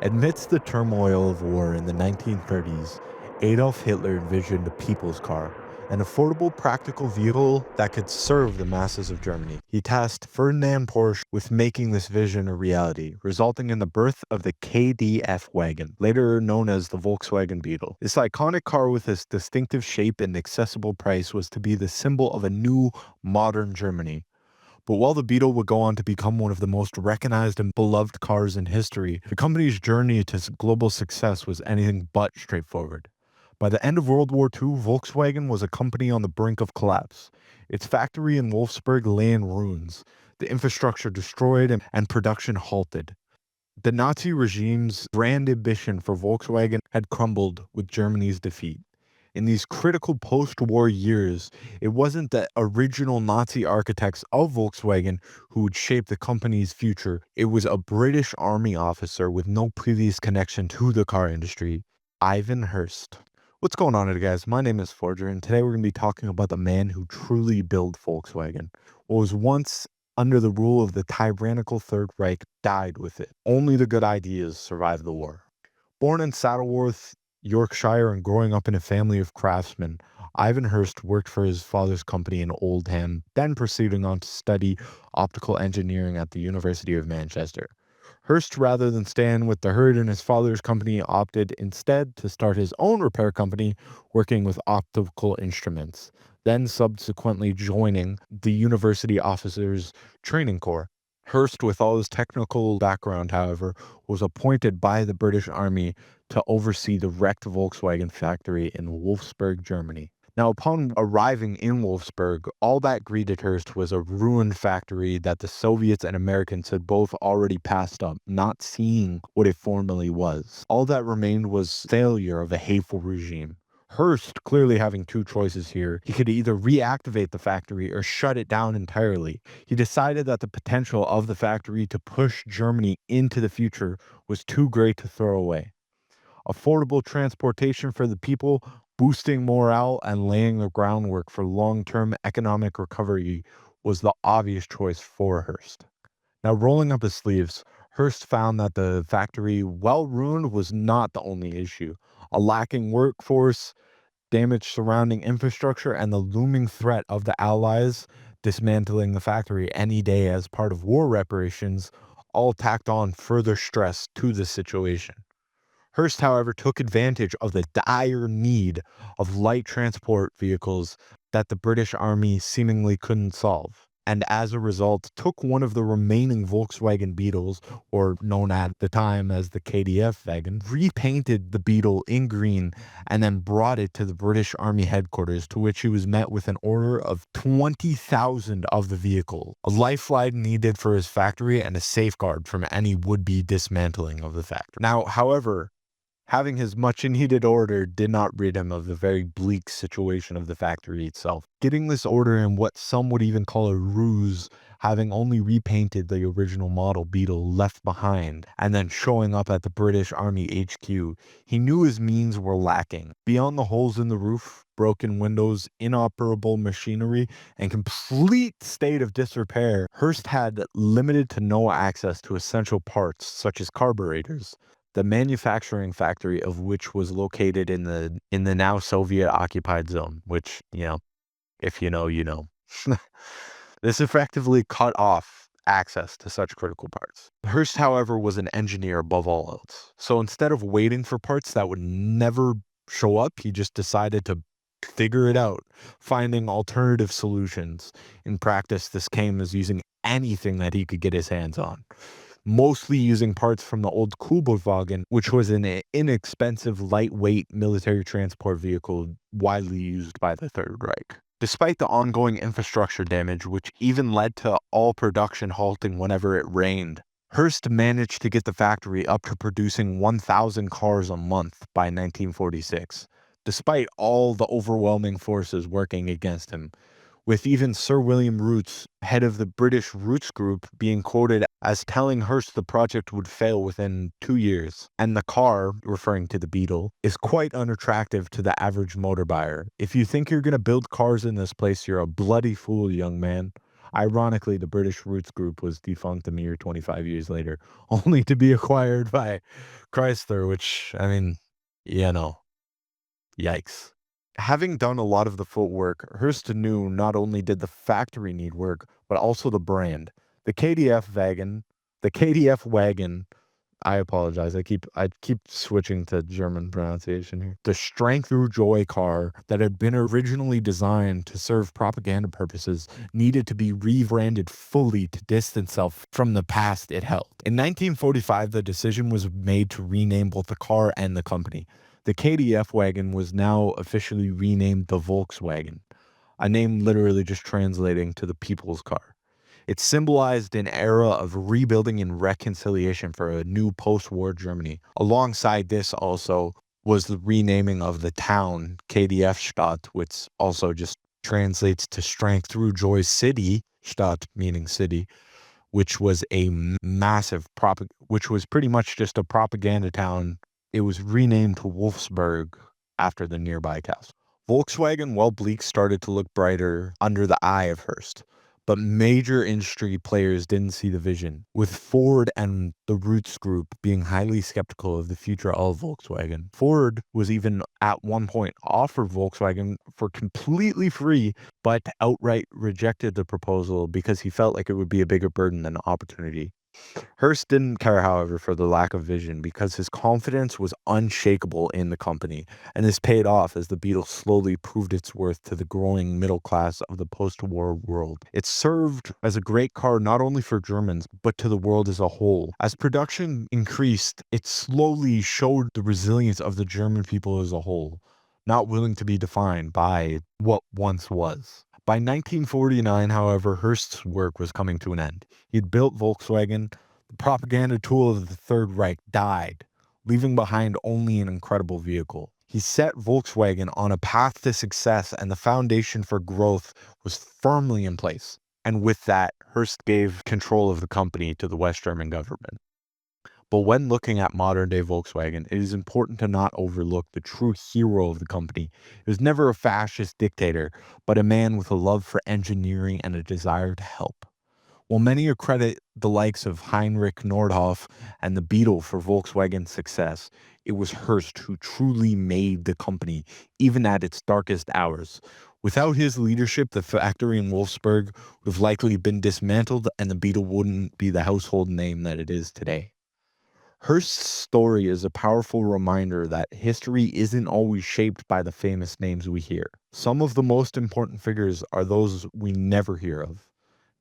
Amidst the turmoil of war in the 1930s, Adolf Hitler envisioned a people's car, an affordable, practical vehicle that could serve the masses of Germany. He tasked Ferdinand Porsche with making this vision a reality, resulting in the birth of the KDF wagon, later known as the Volkswagen Beetle. This iconic car with its distinctive shape and accessible price was to be the symbol of a new, modern Germany. But while the Beetle would go on to become one of the most recognized and beloved cars in history, the company's journey to global success was anything but straightforward. By the end of World War II, Volkswagen was a company on the brink of collapse. Its factory in Wolfsburg lay in ruins, the infrastructure destroyed, and production halted. The Nazi regime's grand ambition for Volkswagen had crumbled with Germany's defeat. In these critical post war years, it wasn't the original Nazi architects of Volkswagen who would shape the company's future. It was a British army officer with no previous connection to the car industry, Ivan Hirst. What's going on, guys? My name is Forger, and today we're going to be talking about the man who truly built Volkswagen. What was once under the rule of the tyrannical Third Reich died with it. Only the good ideas survived the war. Born in Saddleworth, Yorkshire, and growing up in a family of craftsmen, Ivan Hirst worked for his father's company in Oldham, then proceeding on to study optical engineering at the University of Manchester. Hirst, rather than staying with the herd in his father's company, opted instead to start his own repair company working with optical instruments, then subsequently joining the university officers training corps. Hirst, with all his technical background, however, was appointed by the British Army to oversee the wrecked Volkswagen factory in Wolfsburg, Germany. Now, upon arriving in Wolfsburg, all that greeted Hirst was a ruined factory that the Soviets and Americans had both already passed up, not seeing what it formerly was. All that remained was failure of a hateful regime. Hirst, clearly having two choices here, he could either reactivate the factory or shut it down entirely. He decided that the potential of the factory to push Germany into the future was too great to throw away. Affordable transportation for the people, boosting morale, and laying the groundwork for long-term economic recovery was the obvious choice for Hearst. Now, rolling up his sleeves, Hearst found that the factory, well ruined, was not the only issue. A lacking workforce, damaged surrounding infrastructure, and the looming threat of the Allies dismantling the factory any day as part of war reparations all tacked on further stress to the situation. Hearst, however, took advantage of the dire need of light transport vehicles that the British Army seemingly couldn't solve, and as a result, took one of the remaining Volkswagen Beetles, or known at the time as the KDF wagon, repainted the Beetle in green, and then brought it to the British Army headquarters, to which he was met with an order of 20,000 of the vehicle, a lifeline needed for his factory and a safeguard from any would-be dismantling of the factory. Now, however, having his much needed order did not rid him of the very bleak situation of the factory itself. Getting this order in what some would even call a ruse, having only repainted the original model Beetle left behind, and then showing up at the British Army HQ, he knew his means were lacking. Beyond the holes in the roof, broken windows, inoperable machinery, and complete state of disrepair, Hearst had limited to no access to essential parts such as carburetors, the manufacturing factory of which was located in the now Soviet occupied zone, which, if you know, you know. This effectively cut off access to such critical parts. Hearst, however, was an engineer above all else. So instead of waiting for parts that would never show up, he just decided to figure it out, finding alternative solutions. In practice, this came as using anything that he could get his hands on, mostly using parts from the old Kubelwagen, which was an inexpensive, lightweight military transport vehicle widely used by the Third Reich. Despite the ongoing infrastructure damage, which even led to all production halting whenever it rained, Hearst managed to get the factory up to producing 1,000 cars a month by 1946, despite all the overwhelming forces working against him, with even Sir William Rootes, head of the British Rootes Group, being quoted as telling Hearst the project would fail within 2 years. And the car, referring to the Beetle, is quite unattractive to the average motor buyer. If you think you're going to build cars in this place, you're a bloody fool, young man. Ironically, the British Roots Group was defunct a mere 25 years later, only to be acquired by Chrysler, which, I mean, you know, yikes. Having done a lot of the footwork, Hirst knew not only did the factory need work, but also the brand. The KDF wagon, the KDF wagon I apologize. I keep switching to German pronunciation here. The strength through joy car that had been originally designed to serve propaganda purposes needed to be rebranded fully to distance itself from the past it held. In 1945, the decision was made to rename both the car and the company. The KDF wagon was now officially renamed the Volkswagen, a name literally just translating to the people's car. It symbolized an era of rebuilding and reconciliation for a new post-war Germany. Alongside this also was the renaming of the town KDF Stadt, which also just translates to strength through joy city, Stadt meaning city, which was a which was pretty much just a propaganda town. It was renamed to Wolfsburg after the nearby castle. Volkswagen, while bleak, started to look brighter under the eye of Hirst, but major industry players didn't see the vision, with Ford and the Roots Group being highly skeptical of the future of Volkswagen. Ford was even at one point offered Volkswagen for completely free, but outright rejected the proposal because he felt like it would be a bigger burden than opportunity. Hearst didn't care, however, for the lack of vision because his confidence was unshakable in the company, and this paid off as the Beetle slowly proved its worth to the growing middle class of the post-war world. It served as a great car not only for Germans, but to the world as a whole. As production increased, it slowly showed the resilience of the German people as a whole, not willing to be defined by what once was. By 1949, however, Hearst's work was coming to an end. He'd built Volkswagen. The propaganda tool of the Third Reich died, leaving behind only an incredible vehicle. He set Volkswagen on a path to success, and the foundation for growth was firmly in place. And with that, Hearst gave control of the company to the West German government. But when looking at modern day Volkswagen, it is important to not overlook the true hero of the company. He was never a fascist dictator, but a man with a love for engineering and a desire to help. While many accredit the likes of Heinrich Nordhoff and the Beetle for Volkswagen's success, it was Hirst who truly made the company, even at its darkest hours. Without his leadership, the factory in Wolfsburg would have likely been dismantled and the Beetle wouldn't be the household name that it is today. Hirst's story is a powerful reminder that history isn't always shaped by the famous names we hear. Some of the most important figures are those we never hear of.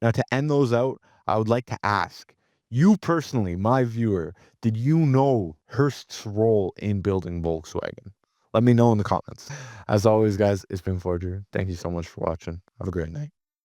Now, to end those out, I would like to ask you personally, my viewer, did you know Hirst's role in building Volkswagen? Let me know in the comments. As always, guys, it's been Forger. Thank you so much for watching. Have a great night.